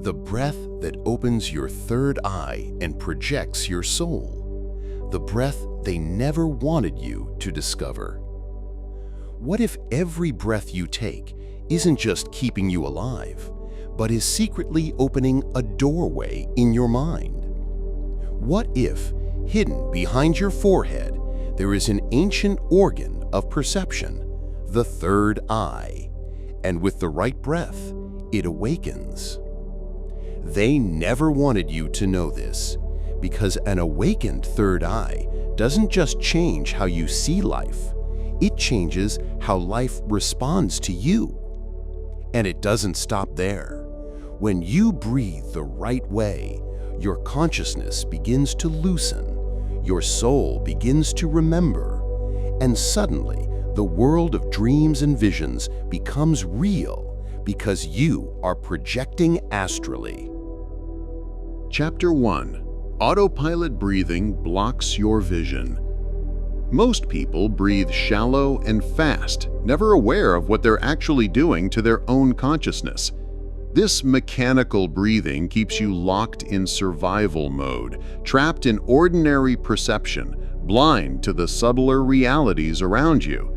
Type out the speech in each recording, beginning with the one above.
The breath that opens your third eye and projects your soul. The breath they never wanted you to discover. What if every breath you take isn't just keeping you alive, but is secretly opening a doorway in your mind? What if, hidden behind your forehead, there is an ancient organ of perception, the third eye, and with the right breath, it awakens? They never wanted you to know this, because an awakened third eye doesn't just change how you see life, it changes how life responds to you. And it doesn't stop there. When you breathe the right way, your consciousness begins to loosen, your soul begins to remember, and suddenly the world of dreams and visions becomes real because you are projecting astrally. Chapter 1. Autopilot breathing blocks your vision. Most people breathe shallow and fast, never aware of what they're actually doing to their own consciousness. This mechanical breathing keeps you locked in survival mode, trapped in ordinary perception, blind to the subtler realities around you.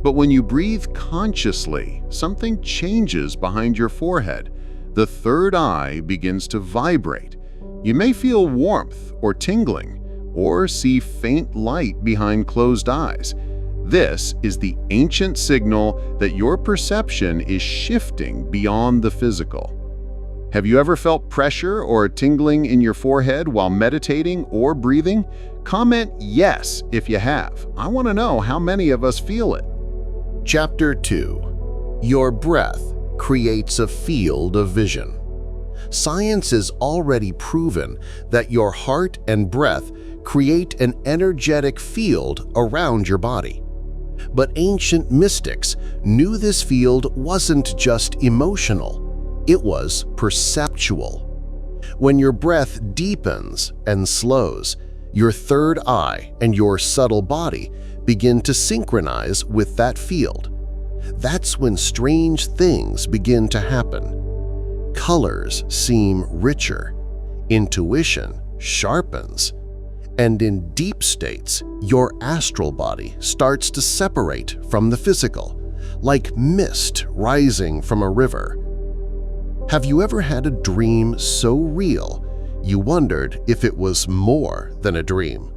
But when you breathe consciously, something changes behind your forehead. The third eye begins to vibrate. You may feel warmth or tingling, or see faint light behind closed eyes. This is the ancient signal that your perception is shifting beyond the physical. Have you ever felt pressure or tingling in your forehead while meditating or breathing? Comment yes if you have. I want to know how many of us feel it. Chapter 2. Your breath creates a field of vision. Science has already proven that your heart and breath create an energetic field around your body. But ancient mystics knew this field wasn't just emotional, it was perceptual. When your breath deepens and slows, your third eye and your subtle body begin to synchronize with that field. That's when strange things begin to happen. Colors seem richer, intuition sharpens, and in deep states, your astral body starts to separate from the physical, like mist rising from a river. Have you ever had a dream so real you wondered if it was more than a dream?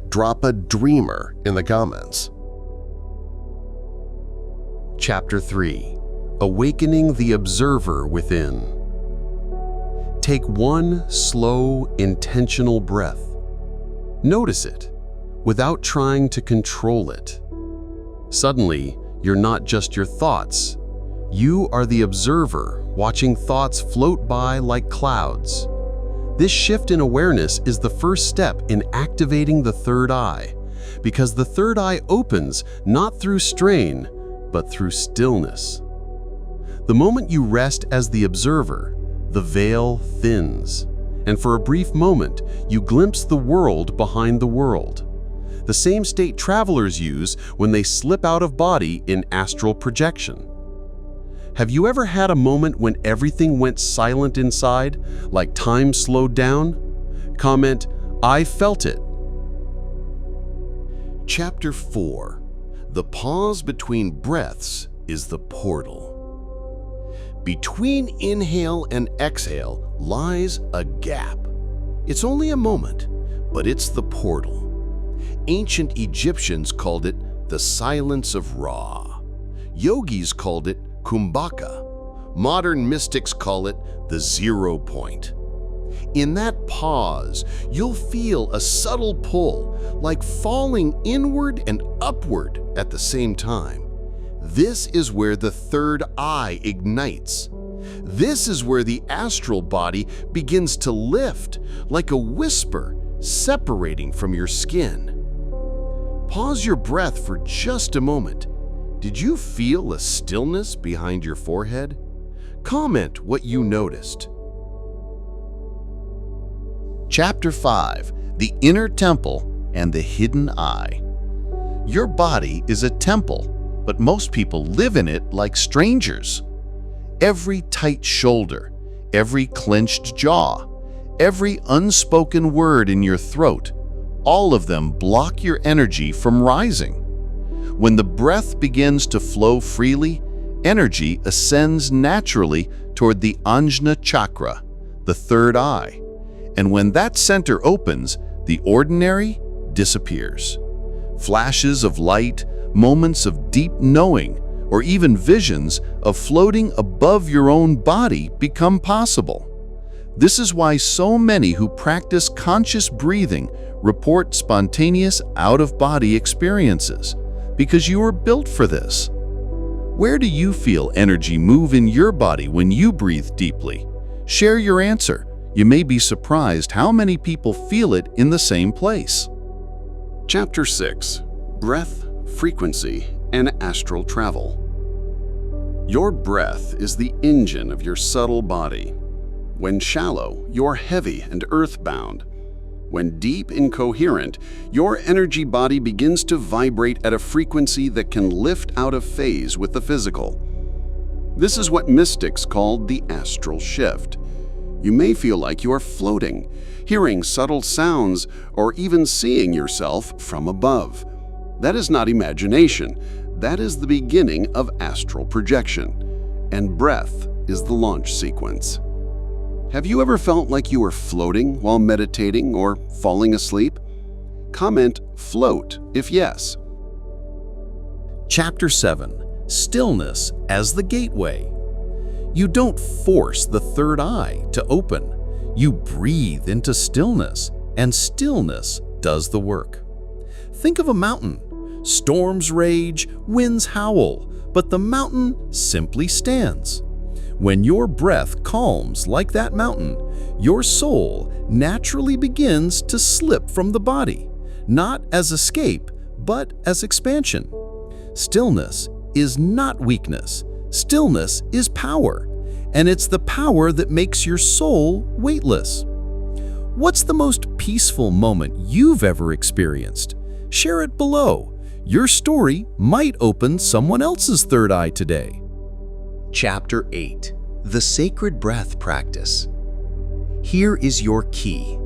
Drop a dreamer in the comments. Chapter 3. Awakening the observer within. Take one slow, intentional breath. Notice it, without trying to control it. Suddenly, you're not just your thoughts. You are the observer, watching thoughts float by like clouds. This shift in awareness is the first step in activating the third eye, because the third eye opens not through strain, but through stillness. The moment you rest as the observer, the veil thins, and for a brief moment, you glimpse the world behind the world. The same state travelers use when they slip out of body in astral projection. Have you ever had a moment when everything went silent inside, like time slowed down? Comment, I felt it. Chapter 4. The pause between breaths is the portal. Between inhale and exhale lies a gap. It's only a moment, but it's the portal. Ancient Egyptians called it the silence of Ra. Yogis called it Kumbhaka. Modern mystics call it the 0 point. In that pause, you'll feel a subtle pull, like falling inward and upward at the same time. This is where the third eye ignites. This is where the astral body begins to lift, like a whisper separating from your skin. Pause your breath for just a moment. Did you feel a stillness behind your forehead? Comment what you noticed. Chapter 5. The Inner Temple and the Hidden Eye. Your body is a temple, but most people live in it like strangers. Every tight shoulder, every clenched jaw, every unspoken word in your throat, all of them block your energy from rising. When the breath begins to flow freely, energy ascends naturally toward the Ajna Chakra, the third eye. And when that center opens, the ordinary disappears. Flashes of light, moments of deep knowing, or even visions of floating above your own body become possible. This is why so many who practice conscious breathing report spontaneous out-of-body experiences, because you are built for this. Where do you feel energy move in your body when you breathe deeply? Share your answer. You may be surprised how many people feel it in the same place. Chapter 6. Breath, Frequency, and Astral Travel. Your breath is the engine of your subtle body. When shallow, you're heavy and earthbound. When deep and coherent, your energy body begins to vibrate at a frequency that can lift out of phase with the physical. This is what mystics call the astral shift. You may feel like you are floating, hearing subtle sounds, or even seeing yourself from above. That is not imagination. That is the beginning of astral projection. And breath is the launch sequence. Have you ever felt like you were floating while meditating or falling asleep? Comment float if yes. Chapter 7. Stillness as the gateway. You don't force the third eye to open. You breathe into stillness, and stillness does the work. Think of a mountain. Storms rage, winds howl, but the mountain simply stands. When your breath calms like that mountain, your soul naturally begins to slip from the body, not as escape, but as expansion. Stillness is not weakness. Stillness is power, and it's the power that makes your soul weightless. What's the most peaceful moment you've ever experienced? Share it below. Your story might open someone else's third eye today. Chapter 8. The Sacred Breath Practice. Here is your key.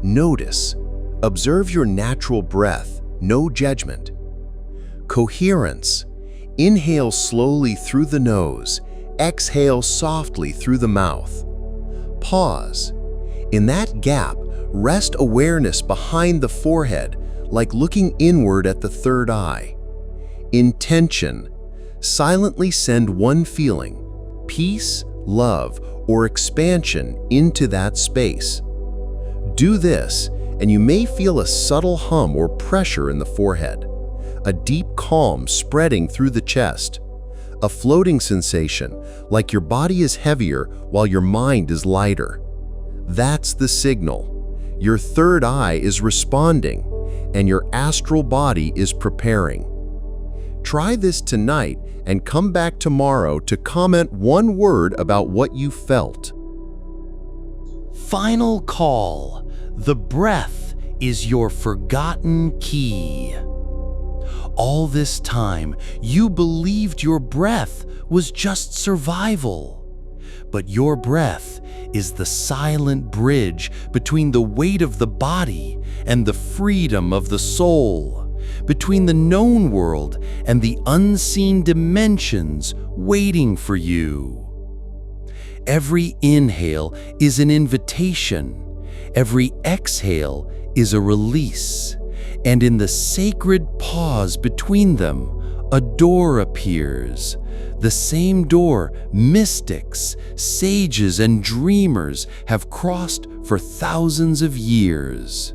Notice. Observe your natural breath, no judgment. Coherence. Inhale slowly through the nose. Exhale softly through the mouth. Pause. In that gap, rest awareness behind the forehead, like looking inward at the third eye. Intention. Silently send one feeling, peace, love, or expansion into that space. Do this, and you may feel a subtle hum or pressure in the forehead, a deep calm spreading through the chest, a floating sensation like your body is heavier while your mind is lighter. That's the signal. Your third eye is responding, and your astral body is preparing. Try this tonight and come back tomorrow to comment one word about what you felt. Final call. The breath is your forgotten key. All this time, you believed your breath was just survival. But your breath is the silent bridge between the weight of the body and the freedom of the soul, between the known world and the unseen dimensions waiting for you. Every inhale is an invitation. Every exhale is a release. And in the sacred pause between them, a door appears. The same door mystics, sages, and dreamers have crossed for thousands of years.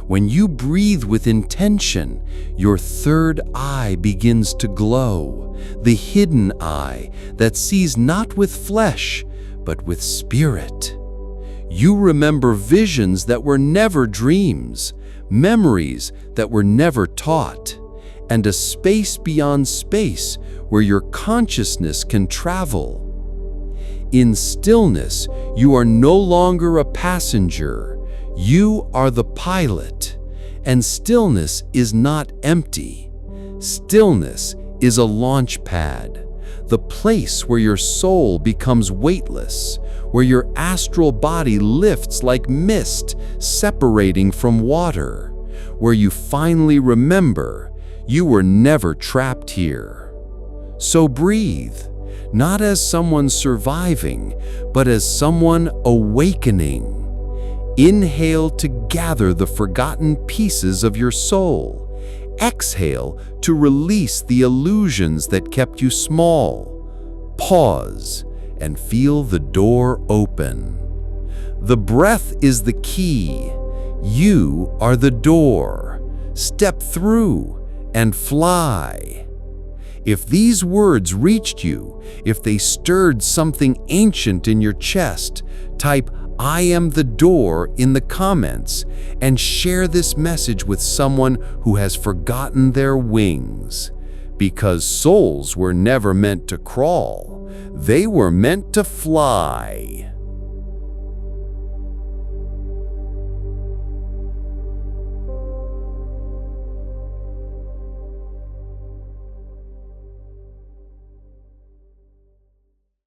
When you breathe with intention, your third eye begins to glow, the hidden eye that sees not with flesh, but with spirit. You remember visions that were never dreams, memories that were never taught, and a space beyond space where your consciousness can travel. In stillness, you are no longer a passenger. You are the pilot, and stillness is not empty. Stillness is a launch pad, the place where your soul becomes weightless, where your astral body lifts like mist separating from water, where you finally remember you were never trapped here. So breathe, not as someone surviving, but as someone awakening. Inhale to gather the forgotten pieces of your soul. Exhale to release the illusions that kept you small. Pause and feel the door open. The breath is the key. You are the door. Step through and fly. If these words reached you, if they stirred something ancient in your chest, type "I am the door" in the comments and share this message with someone who has forgotten their wings. Because souls were never meant to crawl, they were meant to fly.